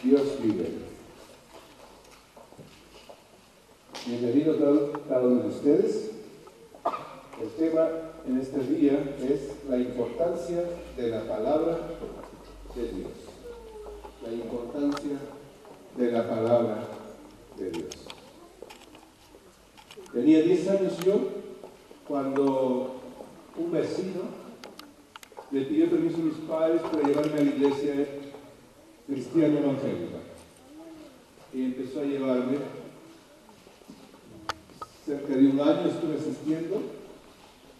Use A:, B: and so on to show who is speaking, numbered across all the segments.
A: Dios vive. Bienvenido cada uno de ustedes. El tema en este día es la importancia de la palabra de Dios. La importancia de la palabra de Dios. Tenía 10 años yo cuando un vecino le pidió permiso a mis padres para llevarme a la iglesia cristiana evangélica. Y empezó a llevarme. Cerca de un año estuve asistiendo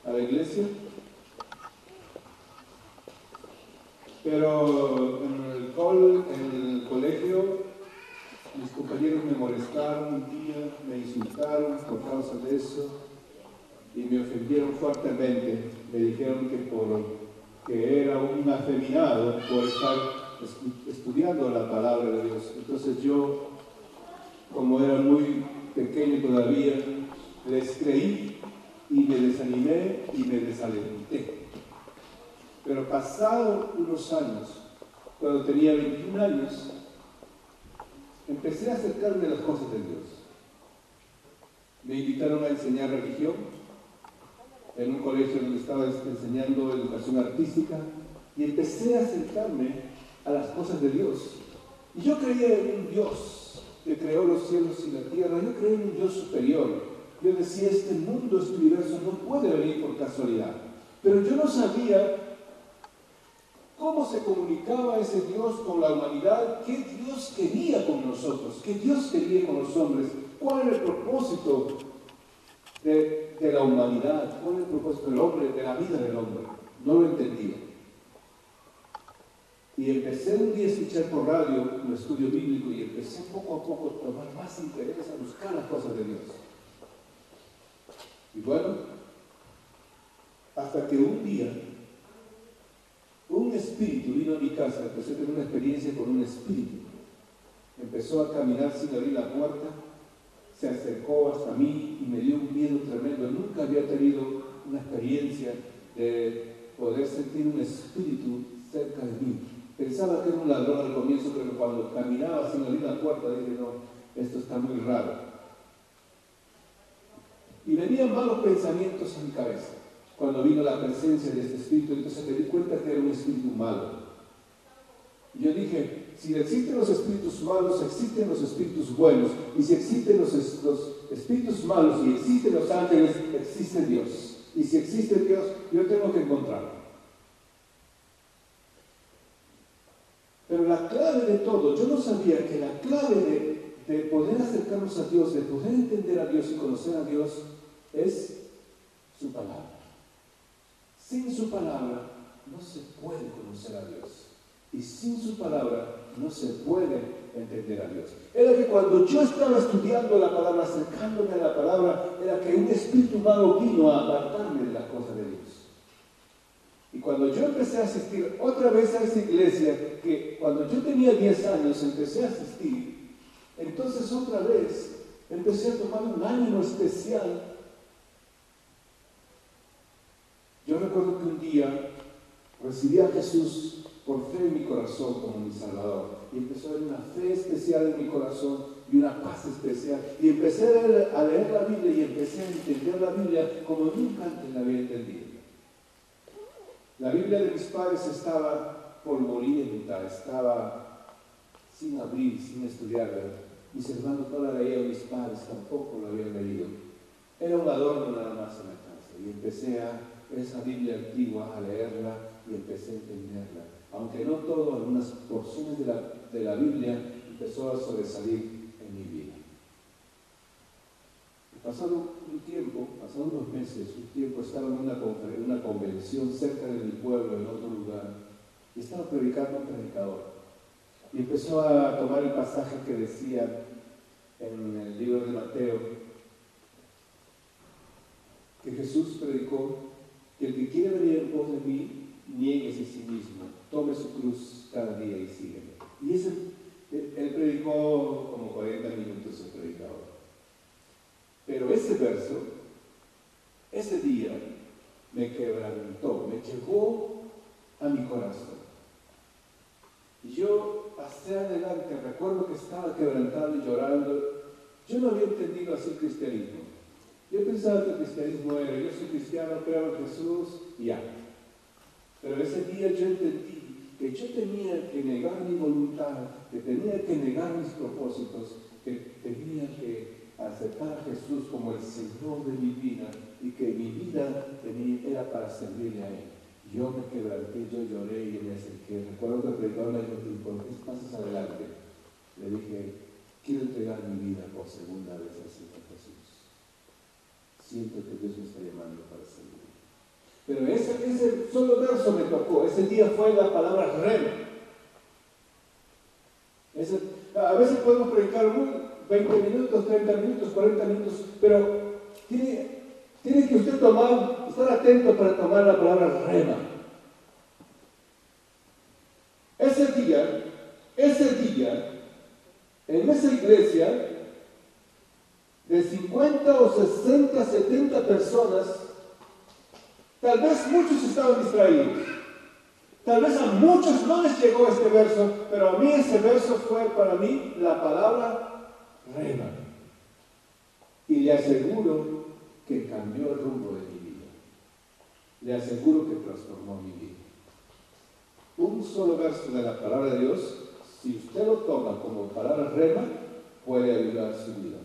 A: a la iglesia. Pero en el colegio, mis compañeros me molestaron un día, me insultaron por causa de eso y me ofendieron fuertemente. Me dijeron que era un afeminado por estar estudiando la palabra de Dios. Entonces yo, como era muy pequeño todavía, les creí y me desanimé y me desalenté. Pero pasado unos años, cuando tenía 21 años, empecé a acercarme a las cosas de Dios. Me invitaron a enseñar religión en un colegio donde estaba enseñando educación artística y empecé a acercarme a las cosas de Dios. Y yo creía en un Dios que creó los cielos y la tierra. Yo creía en un Dios superior. Yo decía, este mundo, este universo no puede venir por casualidad. Pero yo no sabía cómo se comunicaba ese Dios con la humanidad, qué Dios quería con nosotros, qué Dios quería con los hombres, cuál era el propósito de la humanidad, cuál era el propósito del hombre, de la vida del hombre. No lo entendía. Y empecé un día a escuchar por radio un estudio bíblico y empecé poco a poco a tomar más interés, a buscar las cosas de Dios. Y bueno, hasta que un día un espíritu vino a mi casa, empecé a tener una experiencia con un espíritu. Empezó a caminar sin abrir la puerta, se acercó hasta mí y me dio un miedo tremendo. Nunca había tenido una experiencia de poder sentir un espíritu cerca de mí. Pensaba que era un ladrón al comienzo, pero cuando caminaba sin abrir la puerta dije, no, esto está muy raro. Y venían malos pensamientos en mi cabeza. Cuando vino la presencia de este espíritu, entonces me di cuenta que era un espíritu malo. Y yo dije, si existen los espíritus malos, existen los espíritus buenos. Y si existen los espíritus malos y existen los ángeles, existe Dios. Y si existe Dios, yo tengo que encontrarlo. Pero la clave de todo, yo no sabía que la clave de poder acercarnos a Dios, de poder entender a Dios y conocer a Dios, es su palabra. Sin su palabra no se puede conocer a Dios. Y sin su palabra no se puede entender a Dios. Era que cuando yo estaba estudiando la palabra, acercándome a la palabra, era que un espíritu malo vino a apartarme de las cosas de Dios. Y cuando yo empecé a asistir otra vez a esa iglesia, que cuando yo tenía 10 años empecé a asistir, entonces otra vez empecé a tomar un ánimo especial. Yo recuerdo que un día recibí a Jesús por fe en mi corazón como mi Salvador. Y empezó a haber una fe especial en mi corazón y una paz especial. Y empecé a leer la Biblia y empecé a entender la Biblia como nunca antes la había entendido. La Biblia de mis padres estaba polvorienta, estaba sin abrir, sin estudiarla. Mis hermanos no la leían, mis padres tampoco la habían leído. Era un adorno nada más en la casa. Y empecé esa Biblia antigua a leerla y empecé a entenderla. Aunque no todo, algunas porciones de la Biblia empezó a sobresalir en mi vida. Pasado un tiempo, pasado unos meses, estaba en una convención cerca de mi pueblo, en otro lugar, y estaba predicando un predicador. Y empezó a tomar el pasaje que decía en el libro de Mateo, que Jesús predicó que el que quiere venir en pos de mí, niéguese a sí mismo, tome su cruz cada día y sígueme. Y él predicó como 40 minutos el predicador. Pero ese verso, ese día, me quebrantó, me llegó a mi corazón. Y yo pasé adelante, recuerdo que estaba quebrantado y llorando. Yo no había entendido así el cristianismo. Yo pensaba que el cristianismo era, yo soy cristiano, creo en Jesús, y ya. Pero ese día yo entendí que yo tenía que negar mi voluntad, que tenía que negar mis propósitos, que tenía que aceptar a Jesús como el Señor de mi vida y que mi vida era para servirle a Él. Yo me quebranté, yo lloré y me acerqué. Recuerdo que el predicador me dijo, ¿por qué pasas adelante? Le dije, quiero entregar mi vida por segunda vez al Señor Jesús. Siento que Dios me está llamando para servir. Pero ese solo verso me tocó. Ese día fue la palabra rema. A veces podemos predicar 20 minutos, 30 minutos, 40 minutos, pero tiene que usted estar atento para tomar la palabra rema. Ese día, en esa iglesia, de 50 o 60, 70 personas, tal vez muchos estaban distraídos. Tal vez a muchos no les llegó este verso, pero a mí ese verso fue para mí la palabra rema. Y le aseguro que cambió el rumbo de mi vida. Le aseguro que transformó mi vida. Un solo verso de la palabra de Dios, si usted lo toma como palabra rema, puede ayudar su vida,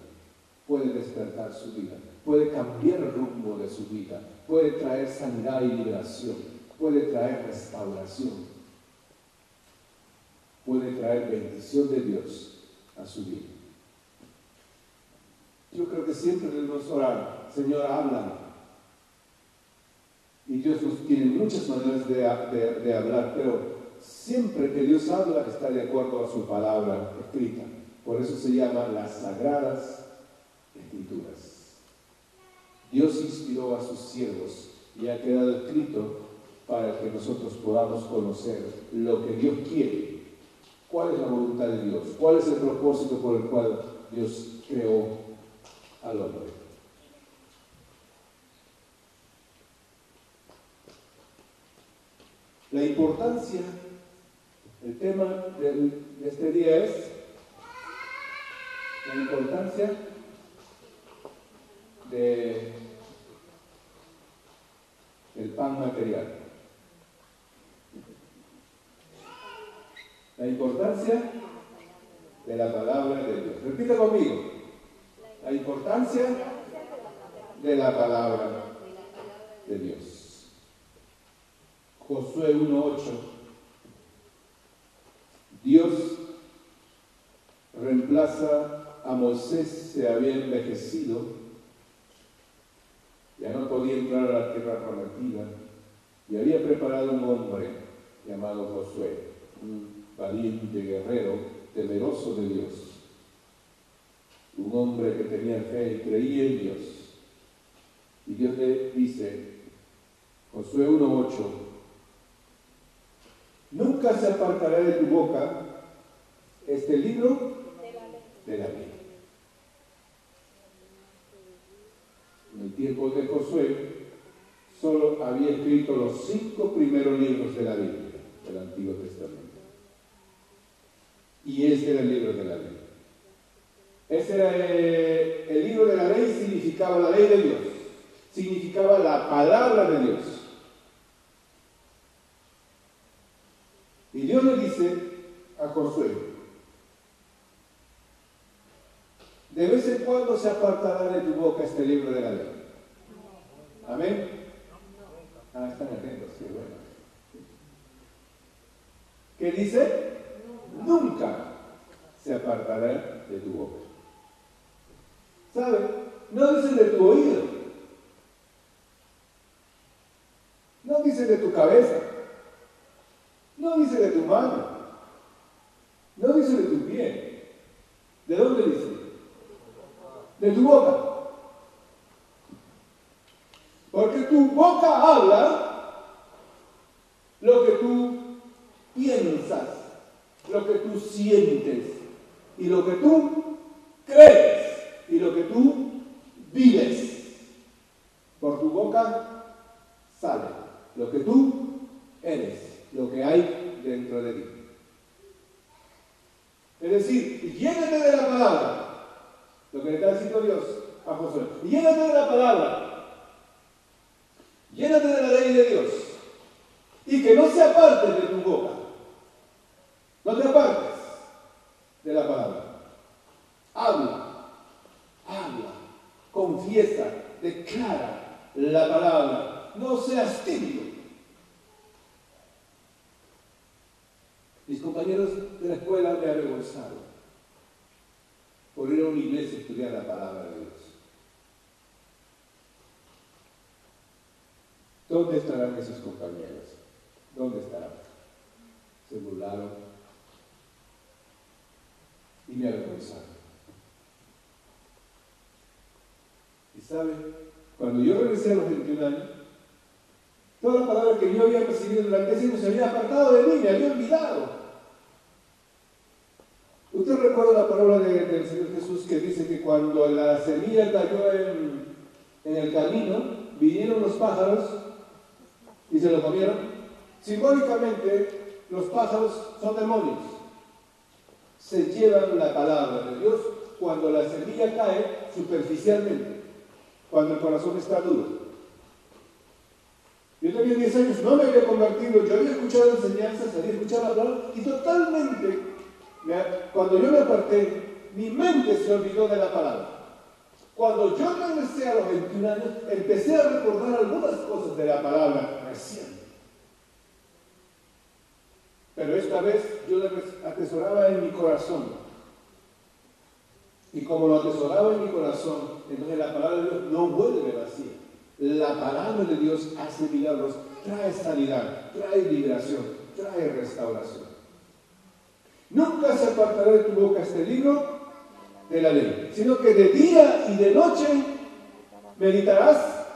A: puede despertar su vida, puede cambiar el rumbo de su vida, puede traer sanidad y liberación, puede traer restauración, puede traer bendición de Dios a su vida. Yo creo que siempre debemos orar, Señor, háblame. Y Dios nos tiene muchas maneras de hablar, pero siempre que Dios habla está de acuerdo a su palabra escrita. Por eso se llama las Sagradas Escrituras. Dios inspiró a sus siervos y ha quedado escrito para que nosotros podamos conocer lo que Dios quiere. ¿Cuál es la voluntad de Dios? ¿Cuál es el propósito por el cual Dios creó al hombre? La importancia, el tema de este día es la importancia del pan material. La importancia de la palabra de Dios. Repita conmigo. La importancia de la palabra de Dios. Josué 1:8. Dios reemplaza a Moisés, se había envejecido, ya no podía entrar a la tierra prometida, y había preparado un hombre llamado Josué, un valiente guerrero, temeroso de Dios, un hombre que tenía fe y creía en Dios. Y Dios le dice, Josué 1:8, nunca se apartará de tu boca este libro de la ley. En el tiempo de Josué, solo había escrito los 5 primeros libros de la Biblia, del Antiguo Testamento. Y ese era el libro de la ley. Ese era el libro de la ley, significaba la ley de Dios, significaba la palabra de Dios. Y Dios le dice a Josué, de vez en cuando se apartará de tu boca este libro de la ley. Amén. Están atentos, qué bueno. ¿Qué dice? Nunca se apartará de tu boca. ¿Sabe? No dice de tu oído. No dice de tu cabeza. No dice de tu mano. No dice de tu pie. ¿De dónde dice? De tu boca. Porque tu boca habla lo que tú piensas, lo que tú sientes y lo que tú crees y lo que tú vives. Por tu boca sale lo que tú eres, lo que hay dentro de ti. Es decir, llénate de la palabra. Lo que le está diciendo Dios a Josué. Llénate de la palabra. Llénate de la ley de Dios. Y que no se aparte de tu boca. No te apartes de la palabra. Habla, confiesa, declara la palabra. No seas tímido. Mis compañeros de la escuela me avergonzaron por ir a una iglesia a estudiar la palabra de Dios. ¿Dónde estarán esos compañeros? ¿Dónde estarán? Se burlaron y me avergonzaron. Y saben, cuando yo regresé a los 21 años, toda la palabra que yo había recibido durante ese año se había apartado de mí, me había olvidado. ¿Usted recuerda la palabra del Señor Jesús que dice que cuando la semilla cayó en el camino, vinieron los pájaros y se lo comieron? Simbólicamente, los pájaros son demonios. Se llevan la palabra de Dios cuando la semilla cae superficialmente, cuando el corazón está duro. Yo tenía 10 años, no me había convertido, yo había escuchado enseñanzas, había escuchado la palabra y totalmente, cuando yo me aparté, mi mente se olvidó de la palabra. Cuando yo regresé a los 21 años, empecé a recordar algunas cosas de la palabra recién. Pero esta vez yo la atesoraba en mi corazón. Y como lo atesoraba en mi corazón, entonces la palabra de Dios no vuelve vacía. La palabra de Dios hace milagros, trae sanidad, trae liberación, trae restauración. Nunca se apartará de tu boca este libro de la ley, sino que de día y de noche meditarás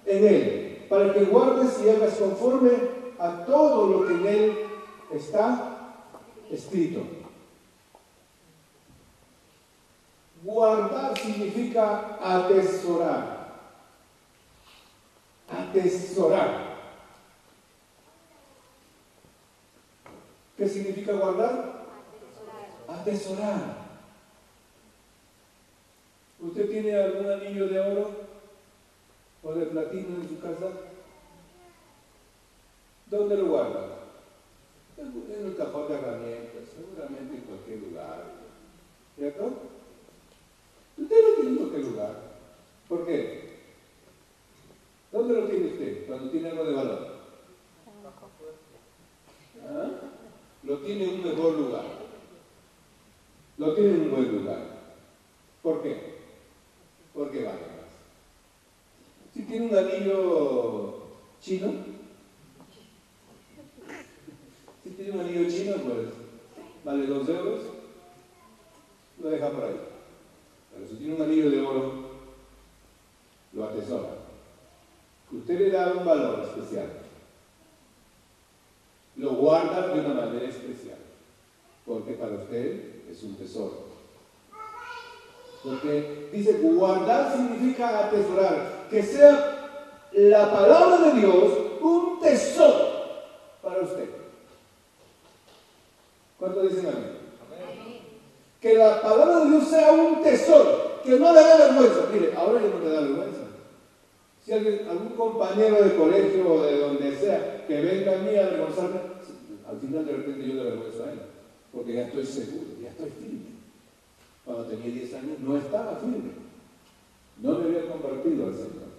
A: en él, para que guardes y hagas conforme a todo lo que en él está escrito. Guardar significa atesorar. Atesorar. ¿Qué significa guardar? Atesorar. ¿Usted tiene algún anillo de oro o de platino en su casa? ¿Dónde lo guarda? En el cajón de herramientas, seguramente en cualquier lugar. ¿Cierto? Usted lo tiene en cualquier lugar. ¿Por qué? ¿Dónde lo tiene usted cuando tiene algo de valor? ¿Ah? Lo tiene en un mejor lugar. Lo tiene en un buen lugar. ¿Por qué? Porque vale más. Si tiene un anillo chino, pues vale 2 euros, lo deja por ahí. Pero si tiene un anillo de oro, lo atesora. Usted le da un valor especial. Lo guarda de una manera especial. Porque para usted es un tesoro. Porque dice guardar significa atesorar. Que sea la palabra de Dios un tesoro para usted. ¿Cuánto dicen amén? Que la palabra de Dios sea un tesoro, que no le dé vergüenza. Mire, ahora ya no me da vergüenza. Si algún compañero de colegio o de donde sea que venga a mí a avergonzarme, al final de repente yo le avergüenzo a él, porque ya estoy seguro, ya estoy firme. Cuando tenía 10 años no estaba firme, no me había convertido al Señor.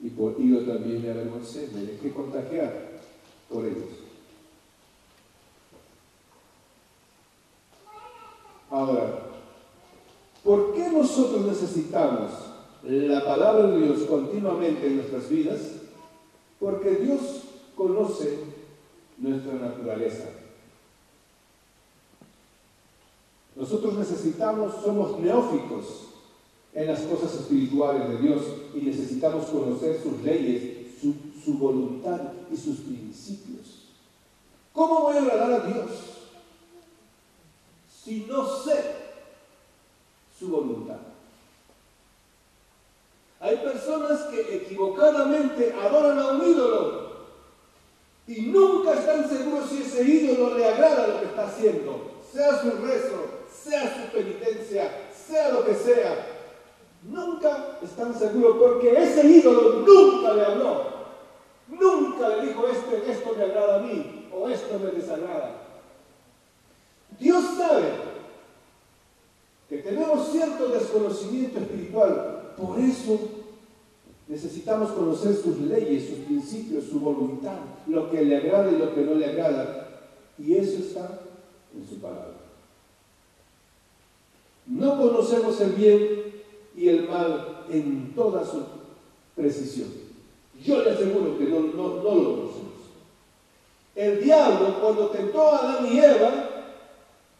A: Y por ello también me avergoncé, me dejé contagiar por ellos. Ahora, ¿por qué nosotros necesitamos la palabra de Dios continuamente en nuestras vidas? Porque Dios conoce nuestra naturaleza. Nosotros somos neófitos en las cosas espirituales de Dios y necesitamos conocer sus leyes, su voluntad y sus principios. ¿Cómo voy a agradar a Dios si no sé su voluntad? Hay personas que equivocadamente adoran a un ídolo y nunca están seguros si ese ídolo le agrada lo que está haciendo. sea su rezo, sea su penitencia, sea lo que sea, nunca están seguros porque ese ídolo nunca le habló. Nunca le dijo, esto me agrada a mí o esto me desagrada. Dios sabe que tenemos cierto desconocimiento espiritual, por eso necesitamos conocer sus leyes, sus principios, su voluntad, lo que le agrada y lo que no le agrada. Y eso está en su palabra. No conocemos el bien y el mal en toda su precisión. Yo le aseguro que no lo conocemos. El diablo, cuando tentó a Adán y Eva,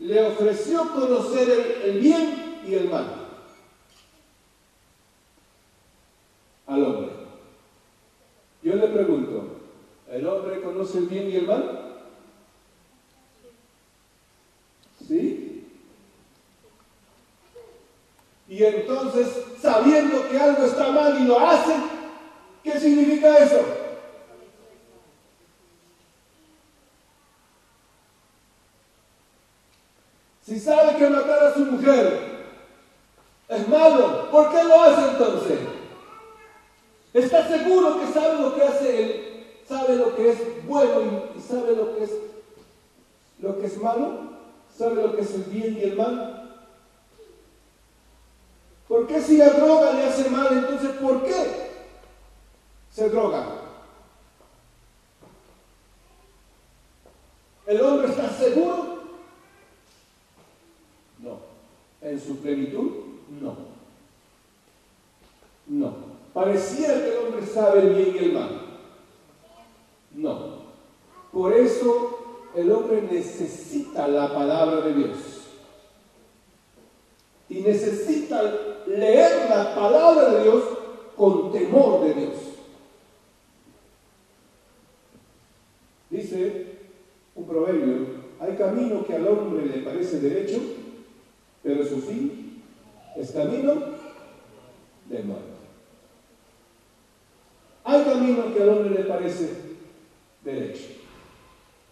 A: le ofreció conocer el bien y el mal al hombre. Yo le pregunto, ¿el hombre conoce el bien y el mal? ¿Sí? Y entonces, sabiendo que algo está mal y lo hace, ¿qué significa eso? Si sabe que matar a su mujer es malo, ¿por qué lo hace entonces? ¿Está seguro que sabe lo que hace él? ¿Sabe lo que es bueno y sabe lo que es malo? ¿Sabe lo que es el bien y el mal? ¿Por qué si la droga le hace mal, entonces por qué se droga? ¿El hombre está seguro? No. ¿En su plenitud? No. No. Pareciera que el hombre sabe el bien y el mal. No. Por eso el hombre necesita la palabra de Dios. Y necesita leer la palabra de Dios con temor de Dios. Dice un proverbio, hay camino que al hombre le parece derecho, pero su fin es camino de muerte. Hay camino que al hombre le parece derecho,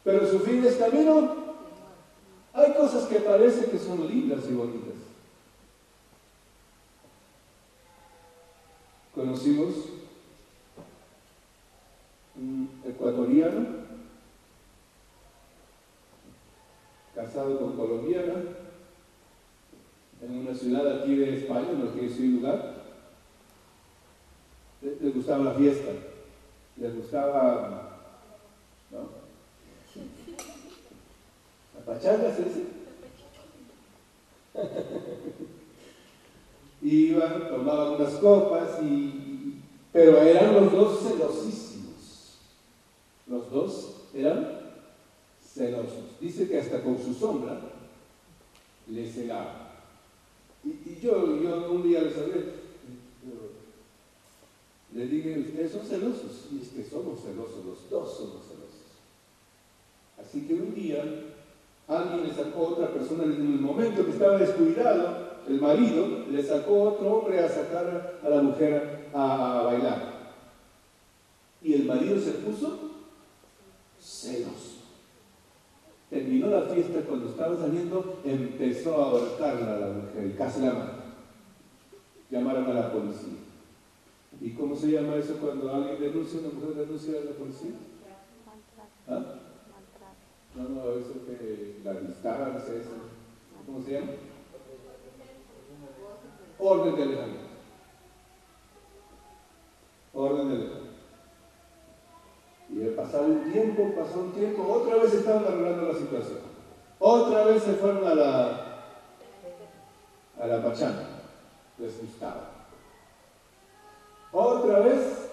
A: pero su fin es camino. Hay cosas que parece que son lindas y bonitas. Conocimos un ecuatoriano casado con colombiana en una ciudad aquí de España, no quiero decir lugar. Les gustaba la fiesta, les gustaba, ¿no? La pachanga, ¿se dice? Iban, tomaban unas copas, pero eran los dos celosísimos. Los dos eran celosos. Dice que hasta con su sombra le cegaba. Y yo un día les hablé, le dije, ustedes son celosos. Y es que somos celosos, los dos somos celosos. Así que un día alguien le sacó a otra persona, en el momento que estaba descuidado, el marido le sacó a otro hombre a sacar a la mujer a bailar. Y el marido se puso celoso. Terminó la fiesta, cuando estaba saliendo, empezó a ahorcarla a la mujer y casi la mata. Llamaron a la policía. ¿Y cómo se llama eso cuando alguien denuncia, una mujer denuncia a la policía? ¿Ah? No, eso que la distancia, eso. ¿Cómo se llama? Orden de alejamiento. Orden de alejamiento. Y pasó un tiempo, otra vez estaban arreglando la situación. Otra vez se fueron a la pachanga. Les gustaba. Otra vez,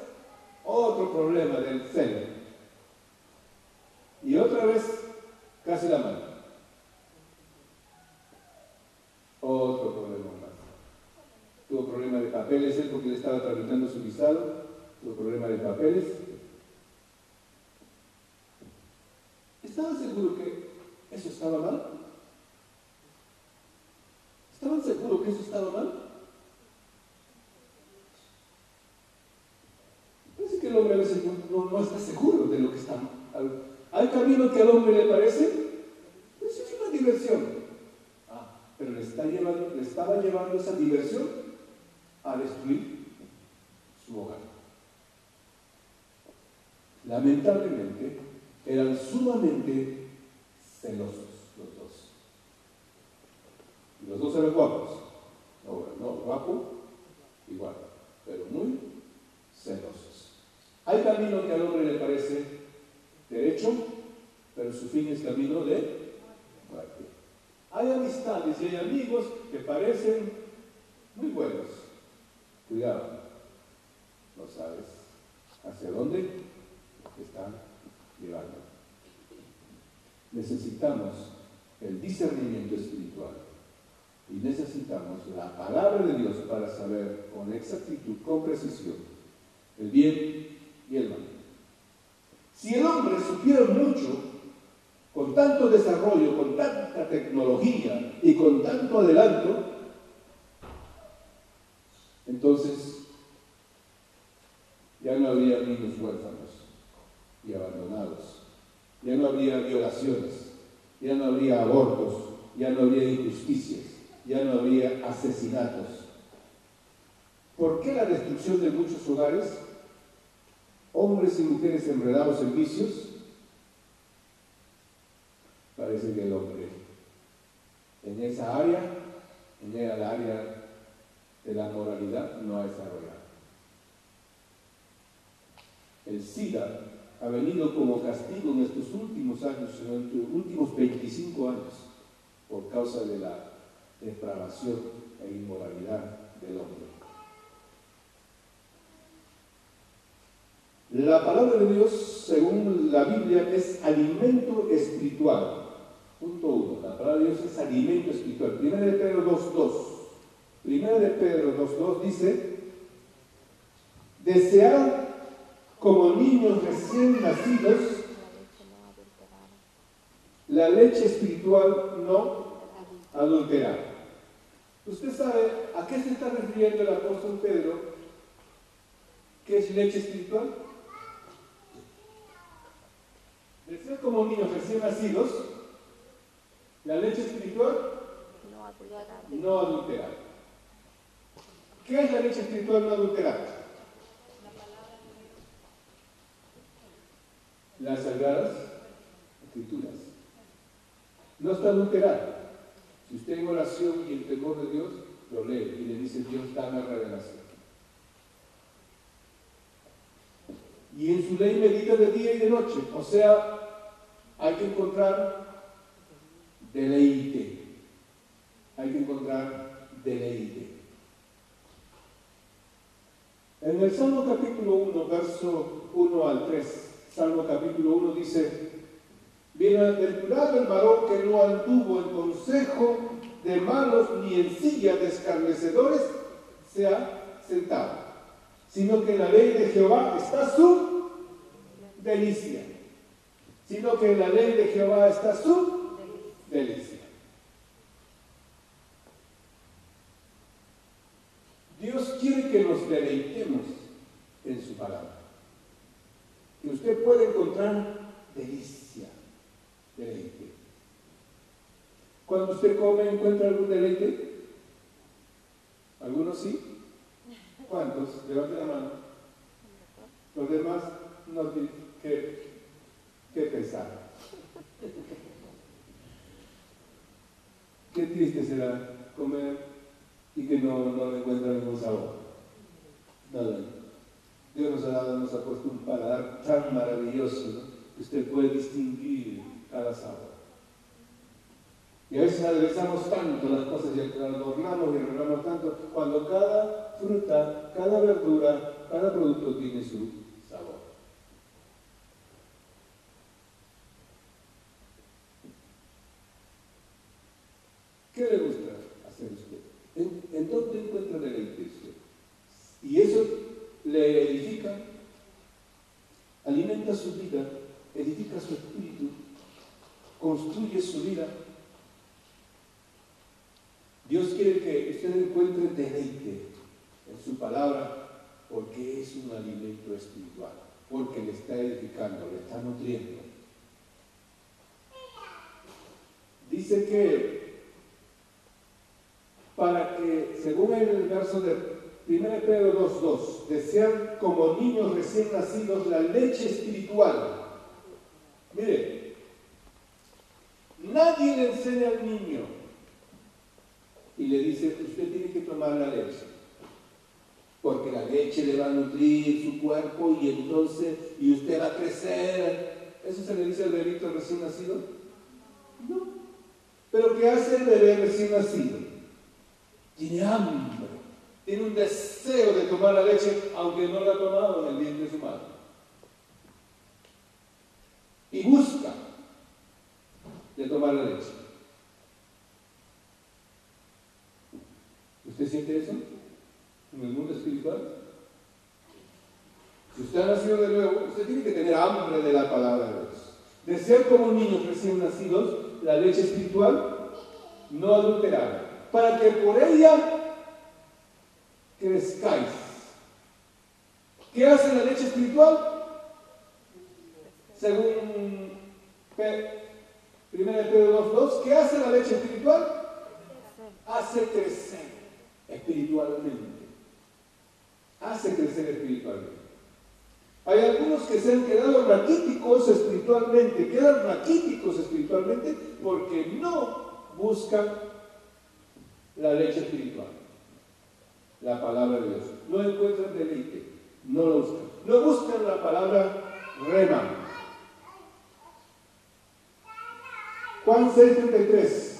A: otro problema del celo. Y otra vez, casi la mano. Otro problema más. Tuvo problema de papeles, él porque le estaba tramitando su visado. Tuvo problema de papeles. ¿Estaban seguros que eso estaba mal? ¿Estaban seguros que eso estaba mal? Parece que el hombre a veces no está seguro de lo que está mal. Hay camino que al hombre le parece, pues es una diversión. pero le estaba llevando esa diversión a destruir su hogar. Lamentablemente, eran sumamente celosos los dos. Y los dos eran guapos. No, guapo, igual, pero muy celosos. Hay camino que al hombre le parece derecho, pero su fin es camino de muerte. Hay amistades y hay amigos que parecen muy buenos. Cuidado, no sabes hacia dónde te están llevando. Necesitamos el discernimiento espiritual y necesitamos la palabra de Dios para saber con exactitud, con precisión, el bien y el mal. Si el hombre supiera mucho, con tanto desarrollo, con tanta tecnología y con tanto adelanto, entonces ya no habría niños huérfanos y abandonados, ya no habría violaciones, ya no habría abortos, ya no habría injusticias, ya no habría asesinatos. ¿Por qué la destrucción de muchos hogares? Hombres y mujeres enredados en vicios. Parece que el hombre en esa área, en el área de la moralidad, no ha desarrollado. El SIDA ha venido como castigo en estos últimos años, en estos últimos 25 años, por causa de la depravación e inmoralidad del hombre. La palabra de Dios, según la Biblia, es alimento espiritual. Punto 1. La palabra de Dios es alimento espiritual. Primera de Pedro 2:2. Primera de Pedro 2:2 dice: desead como niños recién nacidos la leche espiritual no adulterada. ¿Usted sabe a qué se está refiriendo el apóstol Pedro? ¿Qué es leche espiritual? Desead como niños recién nacidos la leche espiritual no adulterada. ¿Qué es la leche espiritual no adulterada? Las Sagradas Escrituras. No está adulterada. Si usted en oración y el temor de Dios lo lee y le dice: Dios, dame revelación. Y en su ley medita de día y de noche. O sea, hay que encontrar deleite. Hay que encontrar deleite. En el Salmo capítulo 1, verso 1 al 3, Salmo capítulo 1 dice: bienaventurado el varón que no anduvo en consejo de malos, ni en silla de escarnecedores se ha sentado, sino que en la ley de Jehová está su delicia. Sino que en la ley de Jehová está su delicia. Dios quiere que nos deleitemos en su palabra. Que usted pueda encontrar delicia, deleite. Cuando usted come, ¿encuentra algún deleite? ¿Algunos sí? ¿Cuántos? Levante la mano. Los demás no tienen que pensar. Qué triste será comer y que no le encuentra ningún sabor. Nada. Dios nos ha puesto un paladar tan maravilloso, ¿no? Que usted puede distinguir cada sabor. Y a veces aderezamos tanto las cosas y adornamos y arreglamos tanto, cuando cada fruta, cada verdura, cada producto tiene su sabor. ¿Qué le gusta hacer usted? ¿En dónde encuentra deleite usted? Y eso le edifica, alimenta su vida, edifica su espíritu, construye su vida. Dios quiere que usted encuentre deleite en su palabra, porque es un alimento espiritual, porque le está edificando, le está nutriendo. Dice que para que, según el verso de 1 Pedro 2:2, desean como niños recién nacidos la leche espiritual. Mire, nadie le enseña al niño y le dice, usted tiene que tomar la leche, porque la leche le va a nutrir su cuerpo y usted va a crecer. ¿Eso se le dice al bebito recién nacido? No. ¿Pero qué hace el bebé recién nacido? Tiene hambre, tiene un deseo de tomar la leche, aunque no la ha tomado en el vientre de su madre. Y busca de tomar la leche. ¿Usted siente eso en el mundo espiritual? Si usted ha nacido de nuevo, usted tiene que tener hambre de la palabra de Dios. Desear como niños recién nacidos la leche espiritual no adulterada, para que por ella crezcáis. ¿Qué hace la leche espiritual? Según 1 Pedro 2:2, ¿qué hace la leche espiritual? Hace crecer espiritualmente. Hace crecer espiritualmente. Hay algunos que se han quedado raquíticos espiritualmente, quedan raquíticos espiritualmente porque no buscan la leche espiritual, la palabra de Dios. No encuentran deleite, no lo buscan. No buscan la palabra rema. Juan 6:33.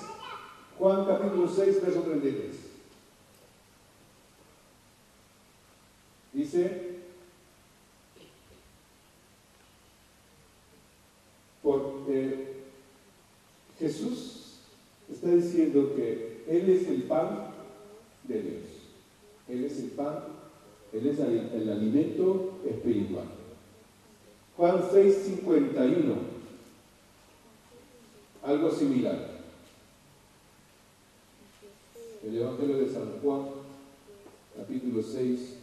A: Juan capítulo 6, verso 33. Dice, Jesús está diciendo que Él es el pan de Dios. Él es el pan, Él es el alimento espiritual. Juan 6:51. Algo similar. El Evangelio de San Juan, capítulo 6,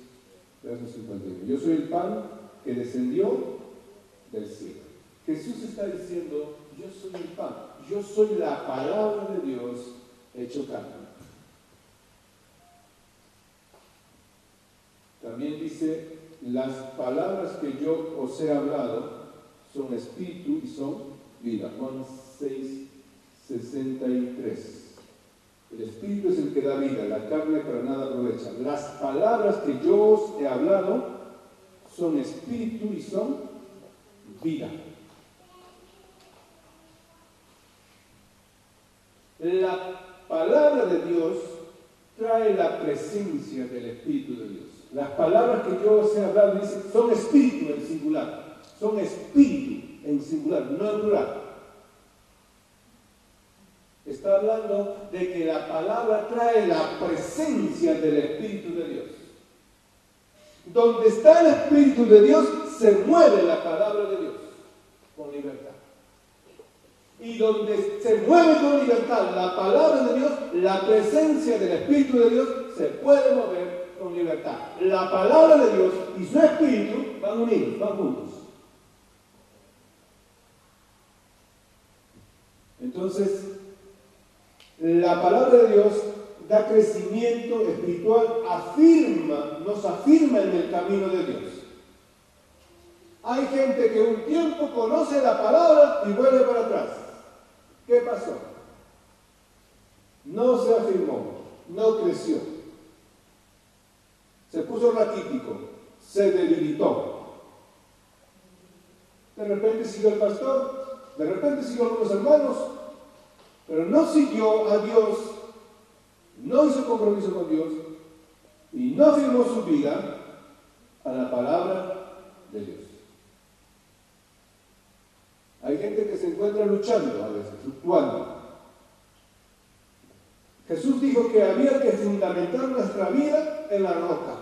A: verso 51. Yo soy el pan que descendió del cielo. Jesús está diciendo, yo soy el pan, yo soy la palabra de Dios hecho carne. También dice, las palabras que yo os he hablado son espíritu y son vida. Juan 6:63. El espíritu es el que da vida, la carne para nada aprovecha. Las palabras que yo os he hablado son espíritu y son vida. La palabra de Dios trae la presencia del Espíritu de Dios. Las palabras que yo os he hablado son espíritu en singular. Son espíritu en singular, no en plural. Está hablando de que la palabra trae la presencia del Espíritu de Dios. Donde está el Espíritu de Dios, se mueve la palabra de Dios con libertad. Y donde se mueve con libertad la palabra de Dios, la presencia del Espíritu de Dios se puede mover con libertad. La palabra de Dios y su Espíritu van unidos, van juntos. Entonces, la palabra de Dios da crecimiento espiritual, nos afirma en el camino de Dios. Hay gente que un tiempo conoce la palabra y vuelve para atrás. ¿Qué pasó? No se afirmó, no creció. Se puso raquítico, se debilitó. De repente siguió el pastor, de repente siguió a algunos hermanos, pero no siguió a Dios, no hizo compromiso con Dios y no afirmó su vida a la palabra de Dios. Hay gente que se encuentra luchando a veces, fluctuando. Jesús dijo que había que fundamentar nuestra vida en la roca.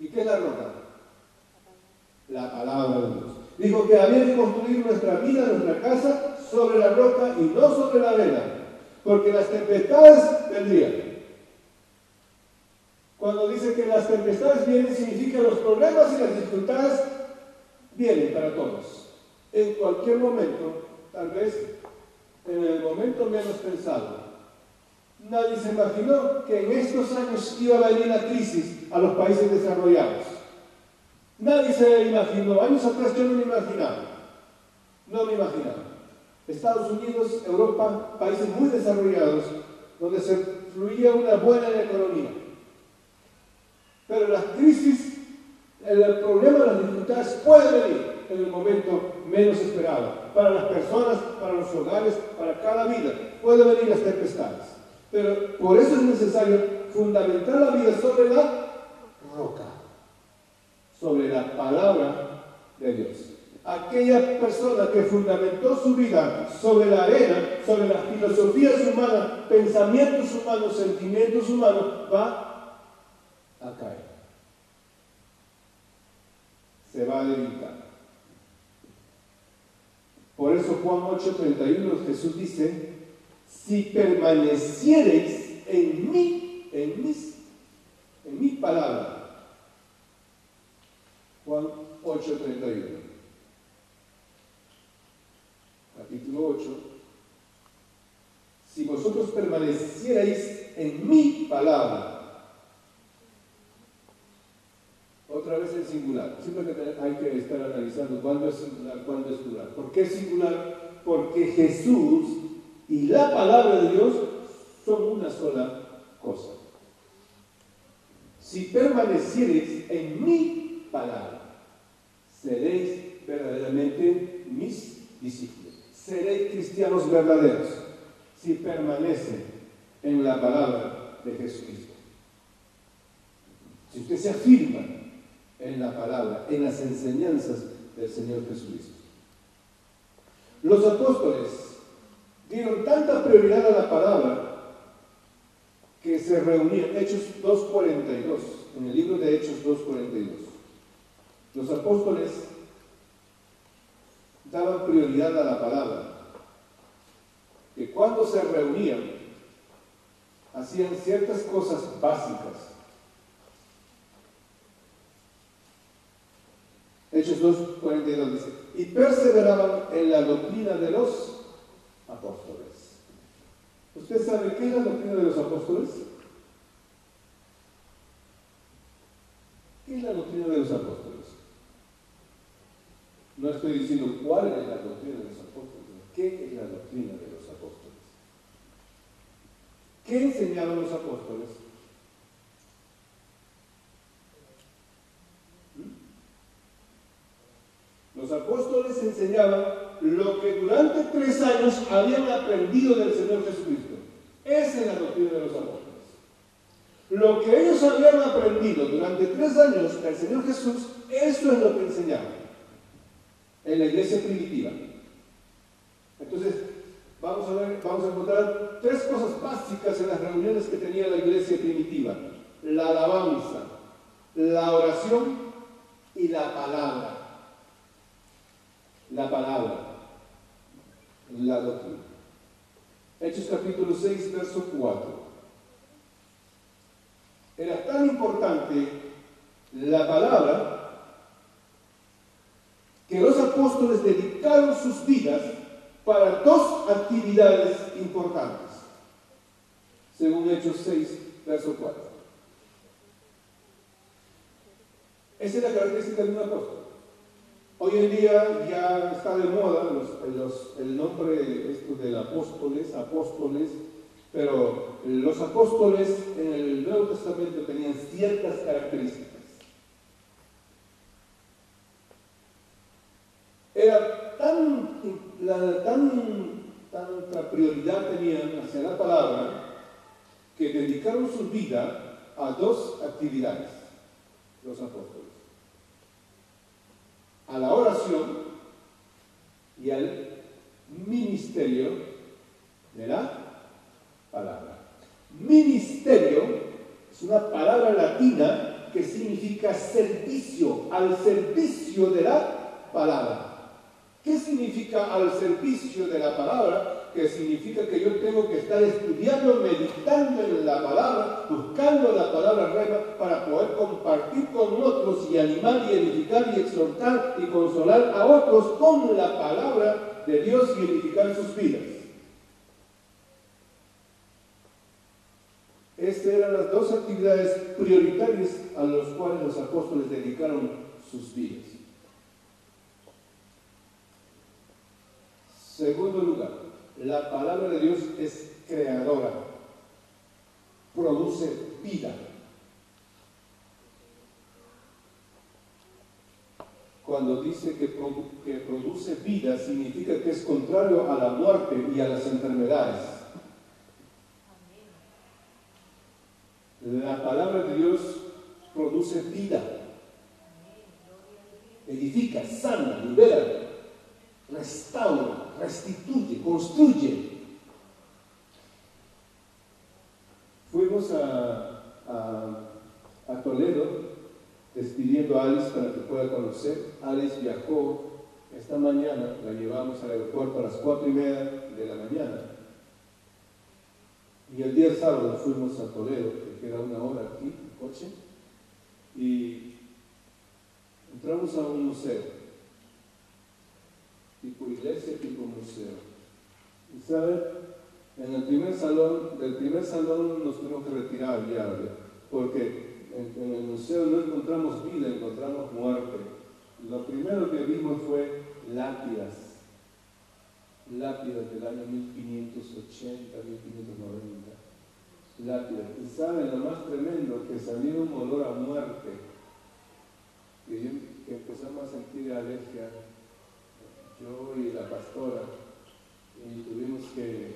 A: ¿Y qué es la roca? La palabra de Dios. Dijo que había que construir nuestra vida, nuestra casa, sobre la roca y no sobre la arena, porque las tempestades vendrían. Cuando dice que las tempestades vienen, significa que los problemas y las dificultades vienen para todos. En cualquier momento, tal vez en el momento menos pensado, Nadie se imaginó que en estos años iba a venir la crisis a los países desarrollados. Nadie se imaginó. Años atrás yo no me imaginaba. No me imaginaba. Estados Unidos, Europa, países muy desarrollados, donde se fluía una buena economía. Pero las crisis, el problema, las dificultades pueden venir en el momento menos esperado. Para las personas, para los hogares, para cada vida. Pueden venir las tempestades. Pero por eso es necesario fundamentar la vida sobre la roca, sobre la palabra de Dios. Aquella persona que fundamentó su vida sobre la arena, sobre las filosofías humanas, pensamientos humanos, sentimientos humanos, va a caer. Se va a debilitar. Por eso Juan 8:31 Jesús dice: si permaneciereis en mí, en mi palabra. Juan 8:31. Capítulo 8. Si vosotros permanecierais en mi palabra. Otra vez en singular. Siempre hay que estar analizando cuándo es singular, cuándo es plural. ¿Por qué es singular? Porque Jesús y la palabra de Dios son una sola cosa. Si permaneciereis en mi palabra, seréis verdaderamente mis discípulos. Seréis cristianos verdaderos si permanecen en la palabra de Jesucristo. Si usted se afirma en la palabra, en las enseñanzas del Señor Jesucristo. Los apóstoles dieron tanta prioridad a la palabra que se reunían. Hechos 2:42, en el libro de Hechos 2:42. Los apóstoles daban prioridad a la palabra, que cuando se reunían hacían ciertas cosas básicas. Hechos 2:42 dice: y perseveraban en la doctrina de los apóstoles. ¿Usted sabe qué es la doctrina de los apóstoles? ¿Qué es la doctrina de los apóstoles? No estoy diciendo cuál es la doctrina de los apóstoles, ¿qué es la doctrina de los apóstoles? ¿Qué enseñaban los apóstoles? Los apóstoles enseñaban lo que durante 3 años habían aprendido del Señor Jesucristo. Esa es la doctrina de los apóstoles. Lo que ellos habían aprendido durante 3 años del Señor Jesús, eso es lo que enseñaban en la iglesia primitiva. Entonces, vamos a encontrar 3 cosas básicas en las reuniones que tenía la iglesia primitiva: la alabanza, la oración y la palabra. La palabra, la doctrina. Hechos capítulo 6, verso 4. Era tan importante la palabra que los apóstoles dedicaron sus vidas para 2 actividades importantes, según Hechos 6, verso 4. Esa es la característica de un apóstol. Hoy en día ya está de moda el nombre del apóstoles, pero los apóstoles en el Nuevo Testamento tenían ciertas características. Era tanta prioridad tenían hacia la palabra que dedicaron su vida a 2 actividades, los apóstoles: a la oración y al ministerio de la palabra. Ministerio es una palabra latina que significa servicio, al servicio de la palabra. ¿Qué significa al servicio de la palabra? Que significa que yo tengo que estar estudiando, meditando en la palabra, buscando la palabra rema para poder compartir con otros y animar y edificar y exhortar y consolar a otros con la palabra de Dios y edificar sus vidas. dos actividades prioritarias a las cuales los apóstoles dedicaron sus vidas. Segundo lugar, la palabra de Dios es creadora, produce vida. Cuando dice que produce vida, significa que es contrario a la muerte y a las enfermedades. La palabra de Dios produce vida, edifica, sana, libera, restaura, restituye, construye. Fuimos a Toledo despidiendo a Alice para que pueda conocer. Alice viajó esta mañana, la llevamos al aeropuerto a las 4:30 de la mañana. Y el día sábado fuimos a Toledo, que queda 1 hora aquí, en coche, y entramos a un museo, tipo iglesia, tipo museo. Y ¿saben? En el primer salón, del primer salón nos tuvimos que retirar ya, porque en el museo no encontramos vida, encontramos muerte. Lo primero que vimos fue lápidas del año 1580, 1590. Lápidas. Y saben, lo más tremendo, que salió un olor a muerte, que empezamos a sentir alergia, yo y la pastora, y tuvimos que,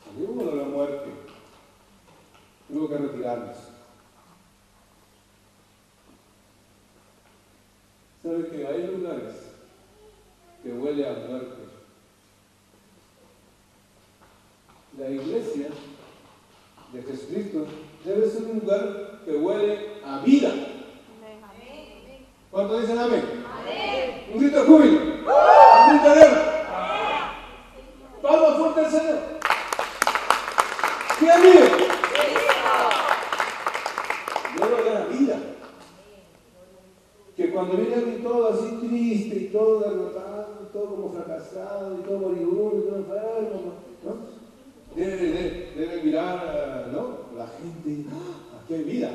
A: salió un olor a muerte, tuvo que retirarnos. ¿Sabe que hay lugares que huele a muerte? La iglesia de Jesucristo debe ser un lugar que huele a vida. ¿Cuántos dicen amén? Amén. Un grito de júbilo. Un grito de guerra. Palmas fuerte al Señor. ¿Quién vive? Debe oler a vida. Que cuando viene alguien todo así triste y todo derrotado, y todo como fracasado, y todo moribundo, y todo enfermo, ¿no? Debe mirar, ¿no? La gente, aquí hay vida.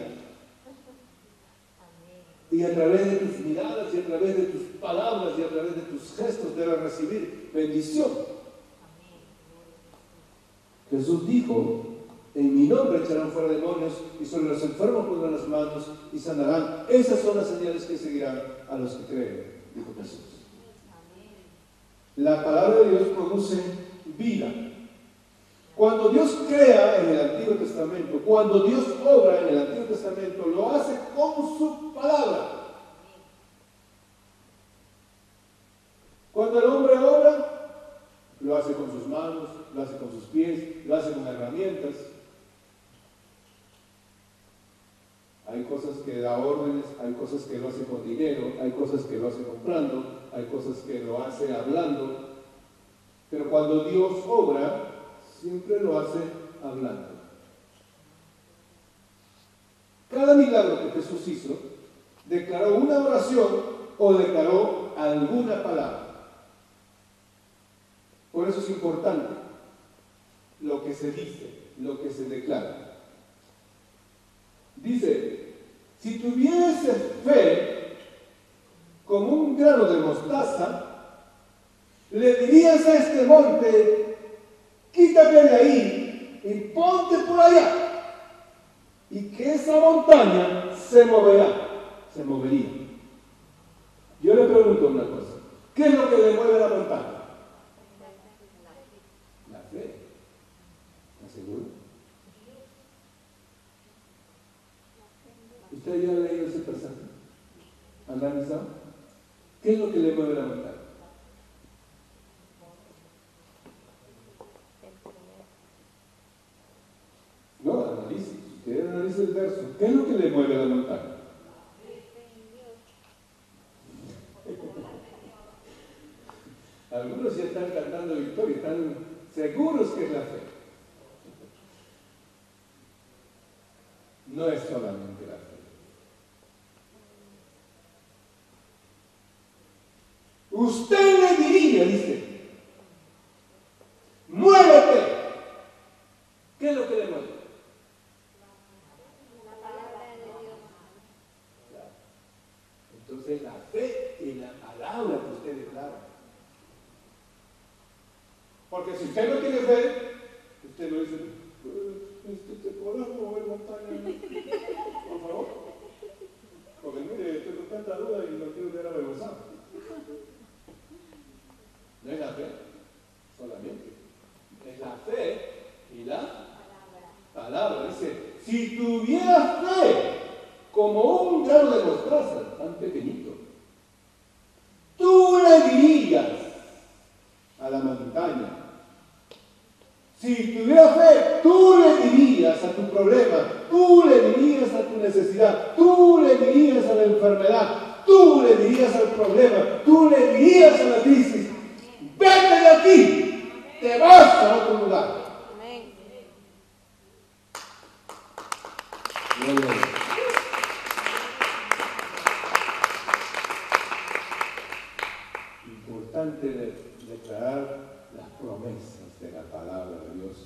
A: Y a través de tus miradas, y a través de tus palabras, y a través de tus gestos debe recibir bendición. Jesús dijo: en mi nombre echarán fuera demonios, y sobre los enfermos pondrán las manos y sanarán. Esas son las señales que seguirán a los que creen, dijo Jesús. La palabra de Dios produce vida. Cuando Dios crea en el Antiguo Testamento, cuando Dios obra en el Antiguo Testamento, lo hace con su palabra. Cuando el hombre obra, lo hace con sus manos, lo hace con sus pies, lo hace con herramientas. Hay cosas que da órdenes, hay cosas que lo hace con dinero, hay cosas que lo hace comprando, hay cosas que lo hace hablando. Pero cuando Dios obra, siempre lo hace hablando. Cada milagro que Jesús hizo, declaró una oración o declaró alguna palabra. Por eso es importante lo que se dice, lo que se declara. Dice: si tuvieses fe como un grano de mostaza, le dirías a este monte: quítate de ahí y ponte por allá, y que esa montaña se movería. Yo le pregunto una cosa: ¿qué es lo que le mueve la montaña? La fe. ¿Estás seguro? ¿Usted ya ha leído ese pasaje? ¿Ha analizado? ¿Qué es lo que le mueve la montaña? No, analice. Usted analice el verso. ¿Qué es lo que le mueve la montaña? Algunos ya están cantando victoria, están seguros que es la fe. No es solamente la fe. Usted le diría, dice: muévete. ¿Qué es lo que le mueve? la palabra que usted declara. Porque si usted no tiene fe, usted no dice, ¿te podrás mover montaña? Por favor. Porque mire, estoy con tanta duda y no quiero ver avergonzado. No es la fe solamente, es la fe y la palabra. Dice, si tuvieras fe como un grano de mostaza, tan pequeñito, tú le dirías a la montaña. Si tuvieras fe, tú le dirías a tu problema, tú le dirías a tu necesidad, tú le dirías a la enfermedad, tú le dirías al problema, tú le dirías a la crisis, vete de aquí, te vas a otro lugar. Importante declarar las promesas de la palabra de Dios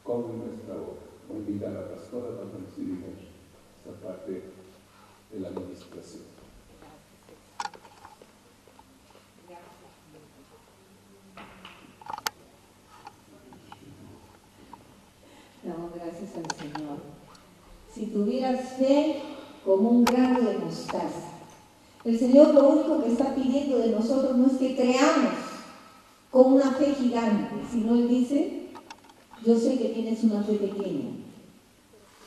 A: con nuestra boca. Voy a invitar a la pastora para que nos dirija esta parte de la administración.
B: Damos gracias al Señor. Si tuvieras fe como un grano de mostaza. El Señor lo único que está pidiendo de nosotros no es que creamos con una fe gigante, sino Él dice, yo sé que tienes una fe pequeña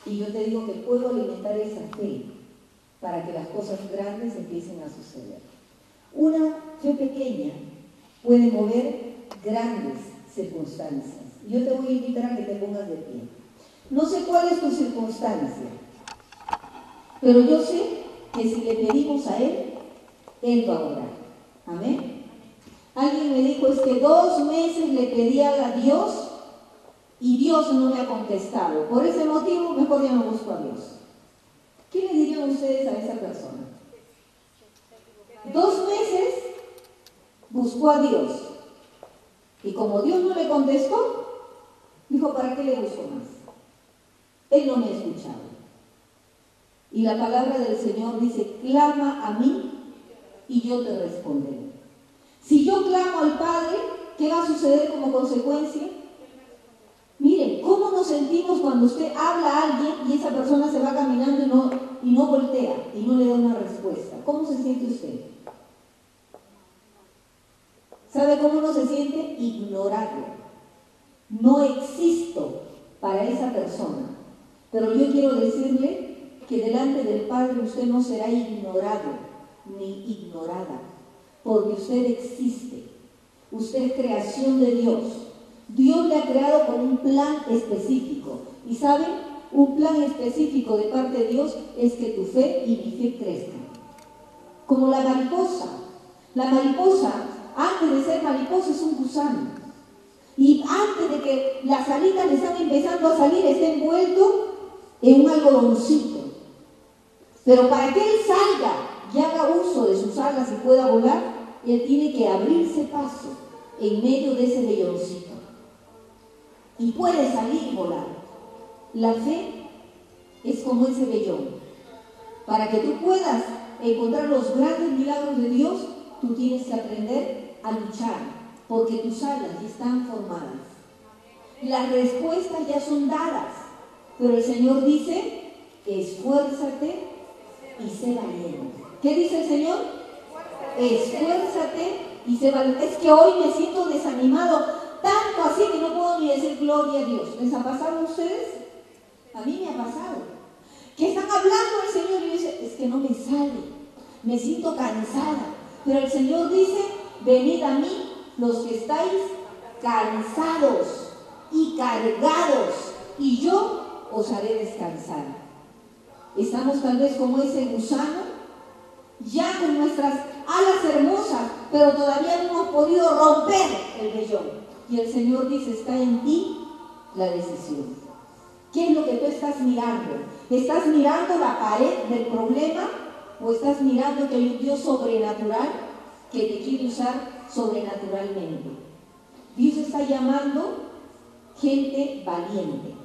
B: y yo te digo que puedo alimentar esa fe para que las cosas grandes empiecen a suceder. Una fe pequeña puede mover grandes circunstancias. Yo te voy a invitar a que te pongas de pie. No sé cuál es tu circunstancia, pero yo sé que si le pedimos a Él, Él va a orar. Amén. Alguien me dijo, es que 2 meses le pedí a Dios y Dios no me ha contestado. Por ese motivo, mejor ya no busco a Dios. ¿Qué le dirían ustedes a esa persona? 2 meses buscó a Dios y como Dios no le contestó, dijo, ¿para qué le busco más? Él no me ha escuchado. Y la palabra del Señor dice, clama a mí y yo te responderé. Si yo clamo al Padre, ¿qué va a suceder como consecuencia? Miren, ¿cómo nos sentimos cuando usted habla a alguien y esa persona se va caminando y no voltea y no le da una respuesta? ¿Cómo se siente usted? ¿Sabe cómo uno se siente? Ignorado. No existo para esa persona. Pero yo quiero decirle que delante del Padre usted no será ignorado ni ignorada, porque usted existe. Usted es creación de Dios. Dios le ha creado con un plan específico. ¿Y saben? Un plan específico de parte de Dios es que tu fe y mi fe crezcan. Como la mariposa. La mariposa, antes de ser mariposa, es un gusano. Y antes de que las alitas le están empezando a salir, está envuelto en un algodoncito. Pero para que él salga y haga uso de sus alas y pueda volar, él tiene que abrirse paso en medio de ese velloncito. Y puede salir y volar. La fe es como ese vellón. Para que tú puedas encontrar los grandes milagros de Dios, tú tienes que aprender a luchar, porque tus alas ya están formadas. Las respuestas ya son dadas. Pero el Señor dice, esfuérzate y sé valiente. ¿Qué dice el Señor? Esfuérzate y sé valiente. Es que hoy me siento desanimado, tanto así que no puedo ni decir gloria a Dios. ¿Les ha pasado a ustedes? A mí me ha pasado. Que están hablando del Señor y yo digo, es que no me sale, me siento cansada. Pero el Señor dice, venid a mí los que estáis cansados y cargados, y yo os haré descansar. Estamos tal vez como ese gusano, ya con nuestras alas hermosas, pero todavía no hemos podido romper el vellón. Y el Señor dice, está en ti la decisión. ¿Qué es lo que tú estás mirando? ¿Estás mirando la pared del problema o estás mirando que hay un Dios sobrenatural que te quiere usar sobrenaturalmente? Dios está llamando gente valiente.